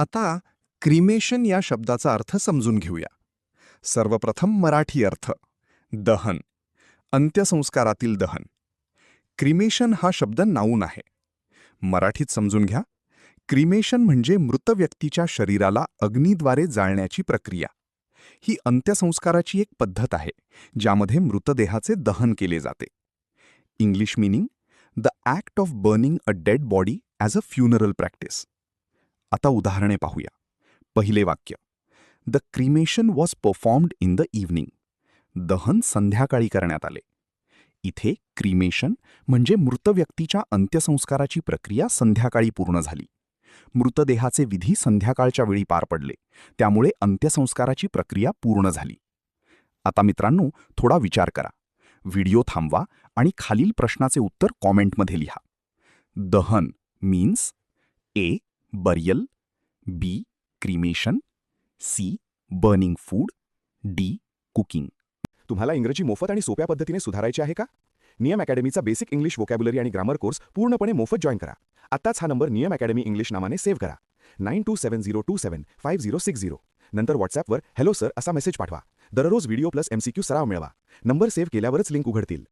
आता क्रिमेशन या शब्दाचा अर्थ समजून घेऊया. सर्वप्रथम मराठी अर्थ दहन, अंत्यसंस्कारातील दहन. क्रिमेशन हा शब्द नाऊन आहे. मराठीत समजून घ्या. क्रिमेशन म्हणजे मृत व्यक्तीच्या शरीराला अग्नीद्वारे जाळण्याची प्रक्रिया. ही अंत्यसंस्काराची एक पद्धत आहे ज्यामध्ये मृतदेहाचे दहन केले जाते. English meaning the act of burning a dead body as a funeral practice. आता उदाहरणे पाहूया. पहिले वाक्य, the cremation was performed in the evening. दहन संध्याकाळी करण्यात आले. इथे क्रिमेशन म्हणजे मृत व्यक्तीच्या अंत्यसंस्काराची प्रक्रिया संध्याकाळी पूर्ण झाली. मृतदेहाचे विधी संध्याकाळच्या वेळी पार पडले, त्यामुळे अंत्यसंस्काराची प्रक्रिया पूर्ण झाली. आता मित्रांनो, थोडा विचार करा. व्हिडिओ थांबवा आणि खालील प्रश्नाचे उत्तर कॉमेंटमध्ये लिहा. दहन means A. Burial, B. Cremation, C. Burning food, D. Cooking. तुम्हाला इंग्रजी मोफत आणि सोप्या पद्धतीने सुधारायचे आहे का? नियम अकॅडमीचा बेसिक इंग्लिश व्होकॅब्युलरी आणि ग्रामर कोर्स पूर्णपणे मोफत जॉईन करा. आत्ताच हा नंबर नियम अकॅडमी इंग्लिश नावाने सेव्ह करा. 9270275060. नंतर व्हॉट्सॲपवर हॅलो सर असा मेसेज पाठवा. दररोज व्हिडिओ प्लस MCQ सराव मिळवा. नंबर सेव्ह केल्यावरच लिंक उघडतील.